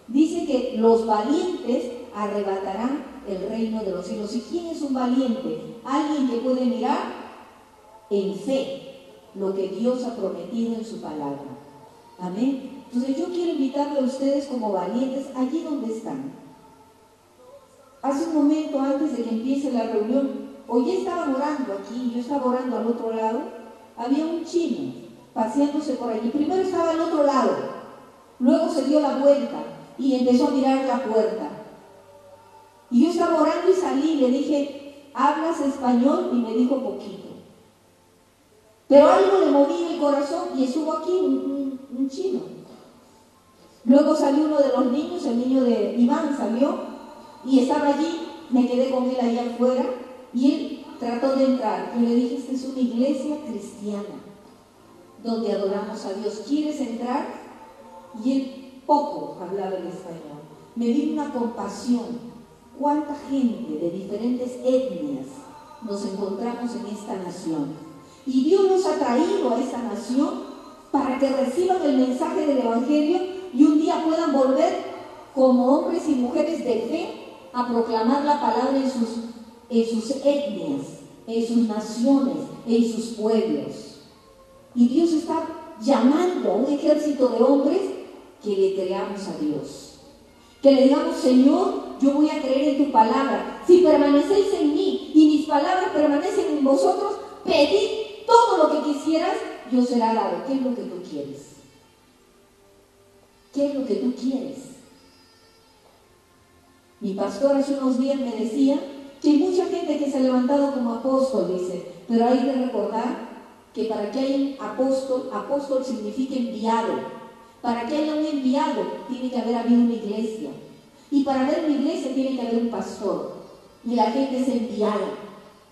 B: Dice que los valientes arrebatarán el reino de los cielos. ¿Y quién es un valiente? Alguien que puede mirar en fe lo que Dios ha prometido en su palabra. Amén. Entonces yo quiero invitarle a ustedes como valientes allí donde están. Hace un momento antes de que empiece la reunión, hoy ya estaban orando aquí, yo estaba orando al otro lado, había un chino paseándose por allí. Primero estaba al otro lado, luego se dio la vuelta y empezó a mirar la puerta. Y yo estaba orando y salí y le dije, ¿hablas español? Y me dijo poquito. Pero algo le movía el corazón y estuvo aquí un chino. Luego salió uno de los niños, el niño de Iván salió y estaba allí, me quedé con él allá afuera y él trató de entrar. Yo le dije, esta es una iglesia cristiana donde adoramos a Dios. ¿Quieres entrar? Y él poco hablaba el español. Me dio una compasión. ¿Cuánta gente de diferentes etnias nos encontramos en esta nación? Y Dios nos ha traído a esta nación para que reciban el mensaje del Evangelio y un día puedan volver como hombres y mujeres de fe a proclamar la palabra en sus etnias, en sus naciones, en sus pueblos. Y Dios está llamando a un ejército de hombres que le creamos a Dios. Que le digamos, Señor, yo voy a creer en tu palabra. Si permanecéis en mí y mis palabras permanecen en vosotros, pedid todo lo que quisieras, yo será dado. ¿Qué es lo que tú quieres? ¿Qué es lo que tú quieres? Mi pastor hace unos días me decía que hay mucha gente que se ha levantado como apóstol, dice, pero hay que recordar que para que haya un apóstol, apóstol significa enviado. Para que haya un enviado, tiene que haber habido una iglesia. Y para haber una iglesia, tiene que haber un pastor. Y la gente es enviada.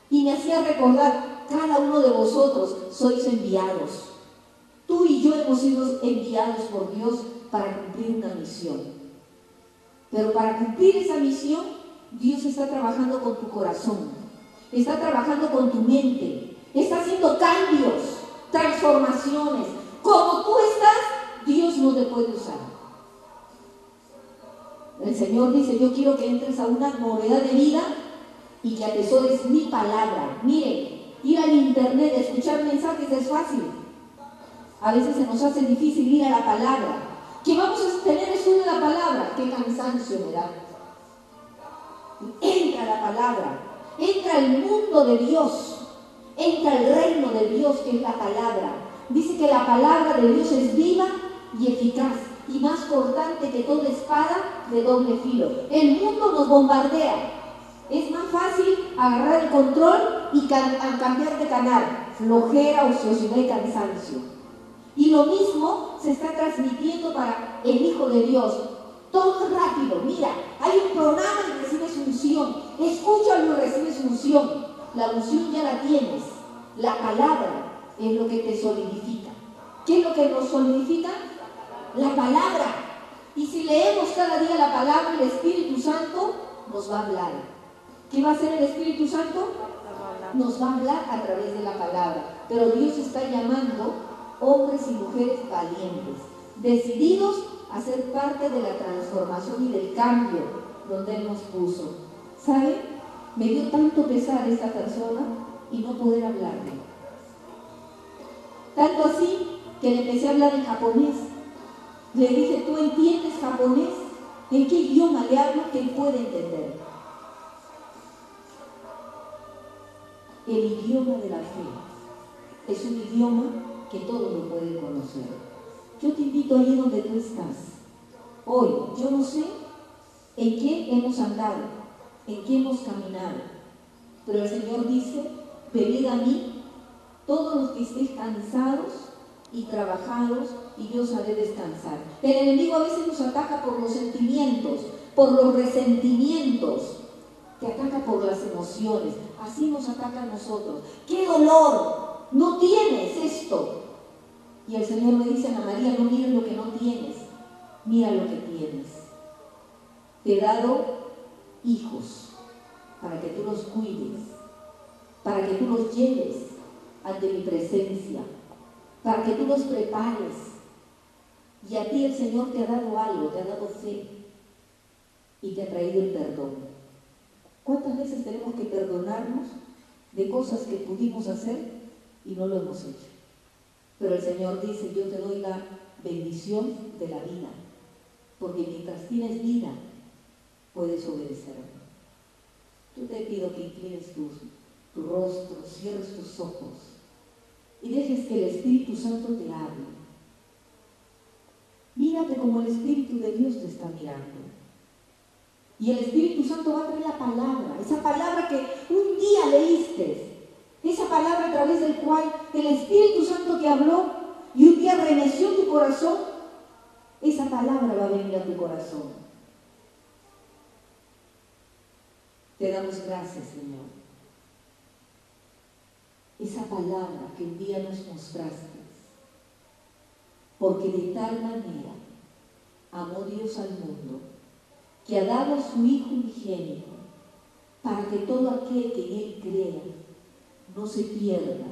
B: Y me hacía recordar, cada uno de vosotros sois enviados. Tú y yo hemos sido enviados por Dios para cumplir una misión. Pero para cumplir esa misión, Dios está trabajando con tu corazón. Está trabajando con tu mente. Está haciendo cambios, transformaciones. Como tú estás, Dios no te puede usar. El Señor dice, yo quiero que entres a una novedad de vida y que atesores mi palabra. Miren, ir al internet, escuchar mensajes es fácil. A veces se nos hace difícil ir a la palabra. Que vamos a tener estudio de la palabra, qué cansancio me da. Entra a la palabra, entra al mundo de Dios, entra al reino de Dios que es la palabra. Dice que la palabra de Dios es viva y eficaz y más cortante que toda espada de doble filo. El mundo nos bombardea. Es más fácil agarrar el control y cambiar de canal. Flojera, ociosidad y cansancio. Y lo mismo se está transmitiendo para el Hijo de Dios. Todo es rápido. Mira, hay un programa y recibes unción. Escúchalo y recibes unción. La unción ya la tienes. La palabra es lo que te solidifica. ¿Qué es lo que nos solidifica? La palabra. Y si leemos cada día la palabra, el Espíritu Santo nos va a hablar. ¿Qué va a hacer el Espíritu Santo? Nos va a hablar a través de la palabra. Pero Dios está llamando hombres y mujeres valientes, decididos a ser parte de la transformación y del cambio donde Él nos puso. ¿Sabe? Me dio tanto pesar esta persona y no poder hablarle. Tanto así que le empecé a hablar en japonés. Le dije, ¿tú entiendes japonés? ¿En qué idioma le hablo que él puede entender? El idioma de la fe es un idioma que todos lo pueden conocer. Yo te invito allí donde tú estás. Hoy, yo no sé en qué hemos andado, en qué hemos caminado, pero el Señor dice, venid a mí, todos los que estéis cansados y trabajados, y yo os haré descansar. El enemigo a veces nos ataca por los sentimientos, por los resentimientos, te ataca por las emociones, así nos ataca a nosotros. ¡Qué dolor! No tienes esto. Y el Señor me dice, Ana María, no mires lo que no tienes, mira lo que tienes. Te he dado hijos para que tú los cuides, para que tú los lleves ante mi presencia, para que tú los prepares. Y a ti el Señor te ha dado algo, te ha dado fe y te ha traído el perdón. ¿Cuántas veces tenemos que perdonarnos de cosas que pudimos hacer y no lo hemos hecho. Pero el Señor dice, yo te doy la bendición de la vida, porque mientras tienes vida, puedes obedecerme. Yo te pido que inclines tu rostro, cierres tus ojos y dejes que el Espíritu Santo te hable. Mírate como el Espíritu de Dios te está mirando. Y el Espíritu Santo va a traer la palabra, esa palabra que un día leíste, esa palabra a través del cual el Espíritu Santo te habló y un día remeció tu corazón. Esa palabra va a venir a tu corazón. Te damos gracias, Señor. Esa palabra que un día nos mostraste, porque de tal manera amó Dios al mundo, que ha dado a su Hijo unigénito, para que todo aquel que en Él crea no se pierda,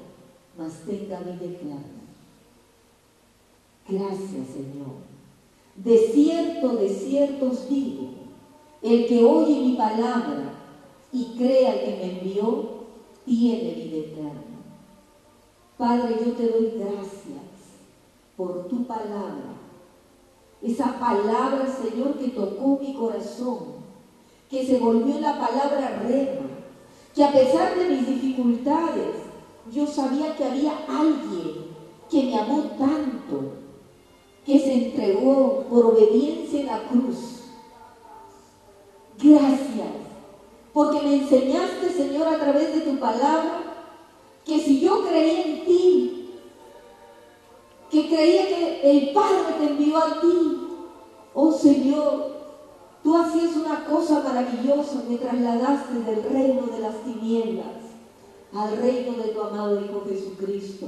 B: mas tenga vida eterna. Gracias, Señor. De cierto os digo, el que oye mi palabra y crea al que me envió, tiene vida eterna. Padre, yo te doy gracias por tu palabra. Esa palabra, Señor, que tocó mi corazón, que se volvió la palabra rema, que a pesar de mis dificultades, yo sabía que había alguien que me amó tanto, que se entregó por obediencia en la cruz. Gracias, porque me enseñaste, Señor, a través de tu palabra, que si yo creía en ti, que creía que el Padre te envió a ti, oh Señor, tú hacías una cosa maravillosa, me trasladaste del reino de las tinieblas al reino de tu amado Hijo Jesucristo.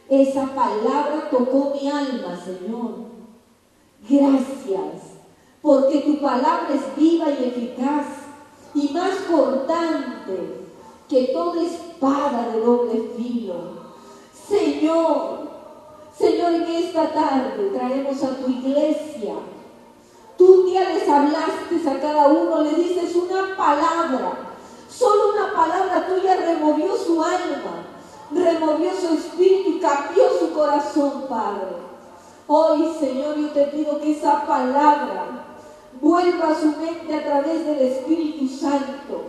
B: Esa palabra tocó mi alma, Señor. Gracias, porque tu palabra es viva y eficaz y más cortante que toda espada de doble filo. Señor, en esta tarde traemos a tu iglesia. Tú un día les hablaste a cada uno, le dices una palabra. Solo una palabra tuya removió su alma, removió su espíritu y cambió su corazón, Padre. Hoy, Señor, yo te pido que esa palabra vuelva a su mente a través del Espíritu Santo.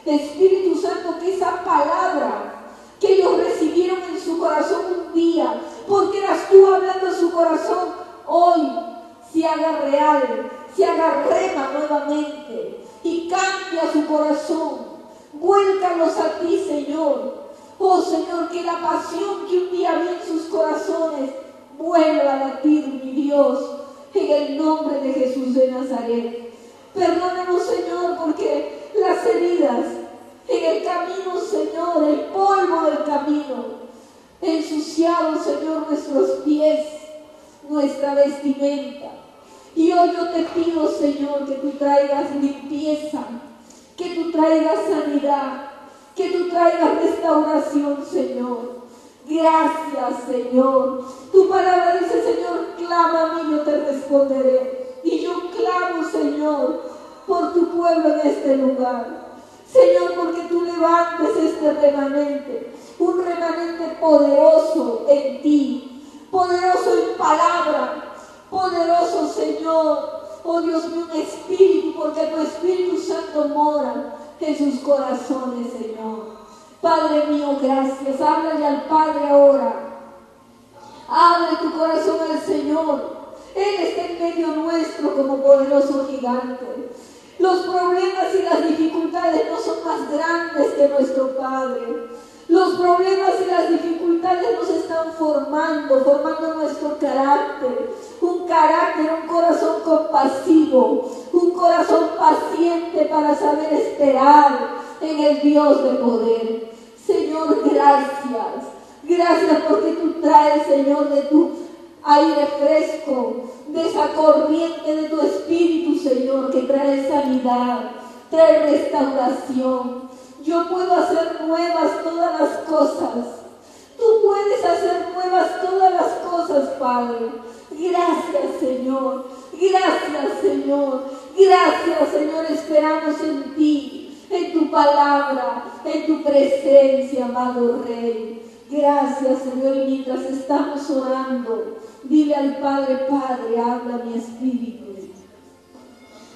B: Espíritu Santo, que esa palabra que ellos recibieron en su corazón un día, porque eras tú hablando a su corazón, hoy se haga real, se haga rema nuevamente y cambia su corazón. Vuélcalos a ti, Señor. Oh Señor, que la pasión que un día había en sus corazones vuelva a latir, mi Dios, en el nombre de Jesús de Nazaret. Perdónanos, Señor, porque las heridas en el camino, Señor, el polvo del camino, ensuciado, Señor, nuestros pies, nuestra vestimenta. Y hoy yo te pido, Señor, que tú traigas limpieza, que tú traigas sanidad, que tú traigas restauración, Señor. Gracias, Señor. Tu palabra dice, Señor, clama a mí, yo te responderé. Y yo clamo, Señor, por tu pueblo en este lugar. Señor, porque tú levantes este remanente, un remanente poderoso en ti, poderoso en palabra, poderoso, Señor, oh Dios mío, un espíritu, porque tu Espíritu Santo mora en sus corazones, Señor. Padre mío, gracias. Háblale al Padre ahora. Abre tu corazón al Señor. Él está en medio nuestro como poderoso gigante. Los problemas y las dificultades no son más grandes que nuestro Padre. Los problemas y las dificultades nos están formando nuestro carácter. Un carácter, un corazón compasivo, un corazón paciente para saber esperar en el Dios de poder. Señor, gracias. Gracias porque tú traes, Señor, de tu aire fresco, de esa corriente de tu espíritu, Señor, que trae sanidad, trae restauración. Yo puedo hacer nuevas todas las cosas. Tú puedes hacer nuevas todas las cosas, Padre. Gracias, Señor. Gracias, Señor. Gracias, Señor. Esperamos en ti, en tu palabra, en tu presencia, amado Rey. Gracias, Señor, y mientras estamos orando, dile al Padre, Padre, habla mi espíritu.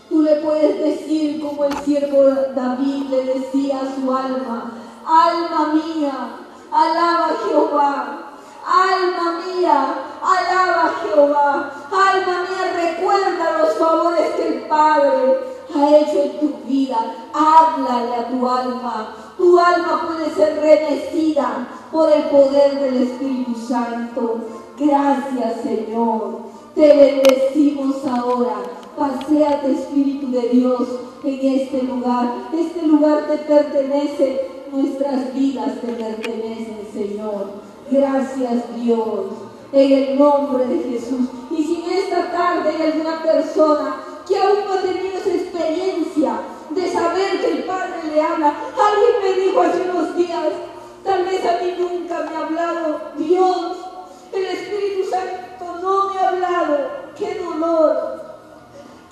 B: Tú le puedes decir como el siervo David le decía a su alma: alma mía, alaba a Jehová. Alma mía, alaba a Jehová. Alma mía, recuerda los favores que el Padre ha hecho en tu vida. Háblale a tu alma. Tu alma puede ser remecida por el poder del Espíritu Santo. Gracias, Señor. Te bendecimos ahora. Paséate, Espíritu de Dios, en este lugar. Este lugar te pertenece. Nuestras vidas te pertenecen, Señor. Gracias, Dios, en el nombre de Jesús. Y si en esta tarde hay alguna persona que aún no ha tenido esa experiencia de saber que el Padre le habla, alguien me dijo hace unos días, tal vez a mí nunca me ha hablado Dios, el Espíritu Santo no me ha hablado. ¡Qué dolor!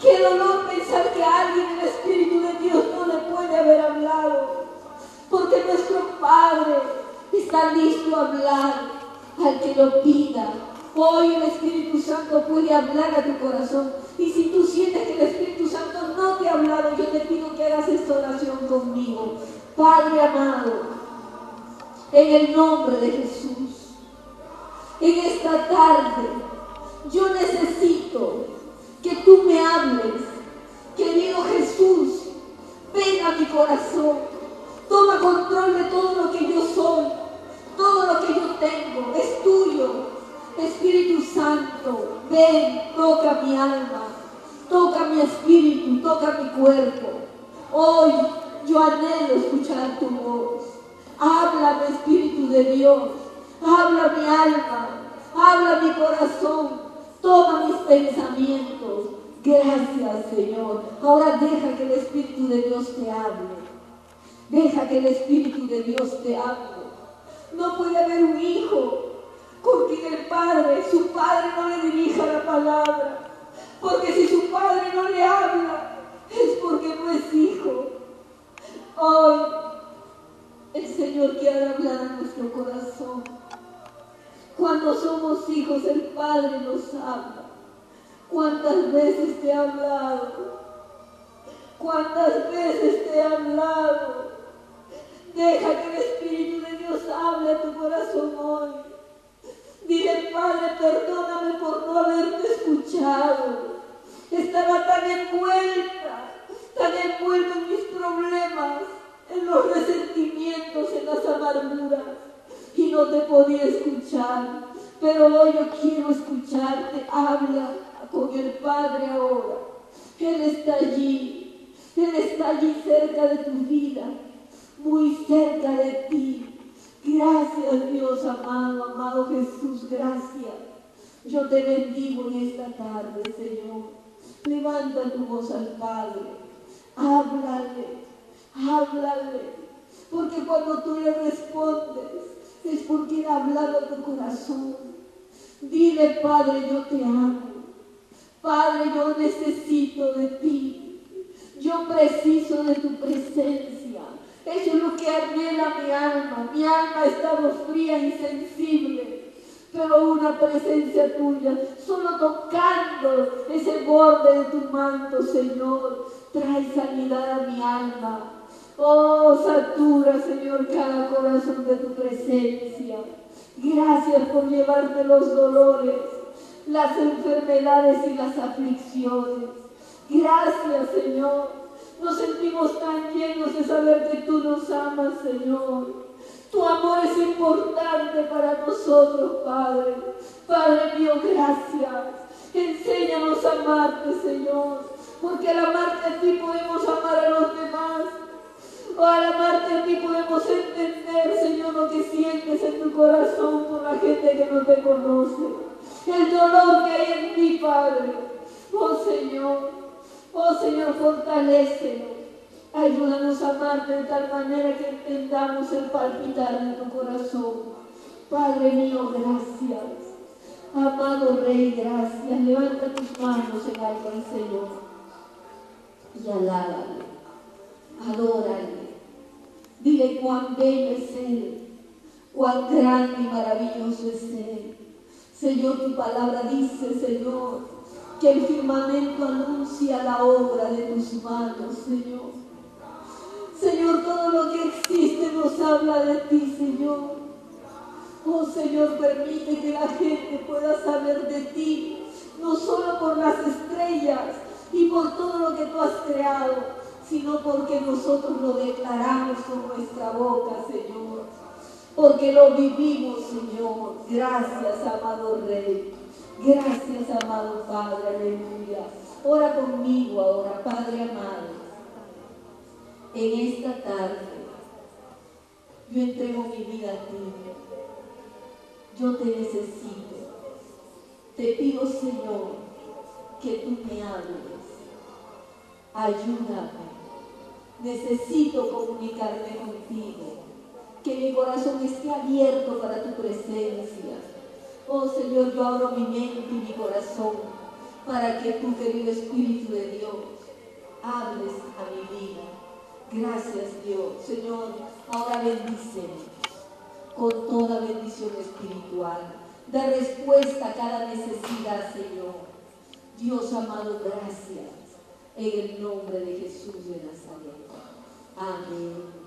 B: ¡Qué dolor pensar que a alguien el Espíritu de Dios no le puede haber hablado! Porque nuestro Padre está listo a hablar al que lo pida. Hoy el Espíritu Santo puede hablar a tu corazón. Y si tú sientes que el Espíritu Santo no te ha hablado, yo te pido que hagas esta oración conmigo. Padre amado, en el nombre de Jesús, en esta tarde, yo necesito que tú me hables. Querido Jesús, ven a mi corazón. Toma control de todo lo que yo soy, todo lo que yo tengo, es tuyo. Espíritu Santo, ven, toca mi alma, toca mi espíritu, toca mi cuerpo. Hoy yo anhelo escuchar tu voz. Háblame, Espíritu de Dios, habla mi alma, habla mi corazón, toma mis pensamientos. Gracias, Señor. Ahora deja que el Espíritu de Dios te hable. Deja que el Espíritu de Dios te hable. No puede haber un hijo con quien el Padre, su Padre no le dirija la palabra. Porque si su Padre no le habla, es porque no es hijo. Hoy el Señor quiere hablar a nuestro corazón. Cuando somos hijos, el Padre nos habla. ¿Cuántas veces te ha hablado? ¿Cuántas veces te ha hablado? Deja que el Espíritu de Dios hable a tu corazón hoy. Dile: Padre, perdóname por no haberte escuchado. Estaba tan envuelta en mis problemas, en los resentimientos, en las amarguras, y no te podía escuchar. Pero hoy yo quiero escucharte. Habla con el Padre ahora. Él está allí. Él está allí cerca de tu vida, muy cerca de ti. Gracias, Dios amado, amado Jesús, gracias. Yo te bendigo en esta tarde, Señor. Levanta tu voz al Padre. Háblale, háblale. Porque cuando tú le respondes, es porque Él ha hablado a tu corazón. Dile: Padre, yo te amo. Padre, yo necesito de ti. Yo preciso de tu presencia. Eso es lo que anhela mi alma. Mi alma ha estado fría, insensible. Pero una presencia tuya, solo tocando ese borde de tu manto, Señor, trae sanidad a mi alma. Oh, satura, Señor, cada corazón de tu presencia. Gracias por llevarte los dolores, las enfermedades y las aflicciones. Gracias, Señor. Nos sentimos tan llenos de saber que tú nos amas, Señor. Tu amor es importante para nosotros, Padre. Padre mío, gracias. Enséñanos a amarte, Señor. Porque al amarte a ti podemos amar a los demás. O al amarte a ti podemos entender, Señor, lo que sientes en tu corazón por la gente que no te conoce. El dolor que hay en ti, Padre. Oh Señor, fortalécenos. Ayúdanos a amarte de tal manera que entendamos el palpitar de tu corazón. Padre mío, gracias. Amado Rey, gracias. Levanta tus manos en alto al Señor y alábale, adórale. Dile cuán bello es Él, Cuán grande y maravilloso es Él. Señor, tu palabra dice, Señor, que el firmamento anuncia la obra de tus manos, Señor. Señor, todo lo que existe nos habla de ti, Señor. Oh, Señor, permite que la gente pueda saber de ti, no solo por las estrellas y por todo lo que tú has creado, sino porque nosotros lo declaramos con nuestra boca, Señor. Porque lo vivimos, Señor. Gracias, amado Rey. Gracias, amado Padre. Aleluya. Ora conmigo ahora, Padre amado. En esta tarde, yo entrego mi vida a ti. Yo te necesito. Te pido, Señor, que tú me hables. Ayúdame. Necesito comunicarme contigo. Que mi corazón esté abierto para tu presencia. Oh Señor, yo abro mi mente y mi corazón para que tú, querido Espíritu de Dios, hables a mi vida. Gracias, Dios. Señor, ahora bendíceme con toda bendición espiritual. Da respuesta a cada necesidad, Señor. Dios amado, gracias. En el nombre de Jesús de Nazaret. Amén.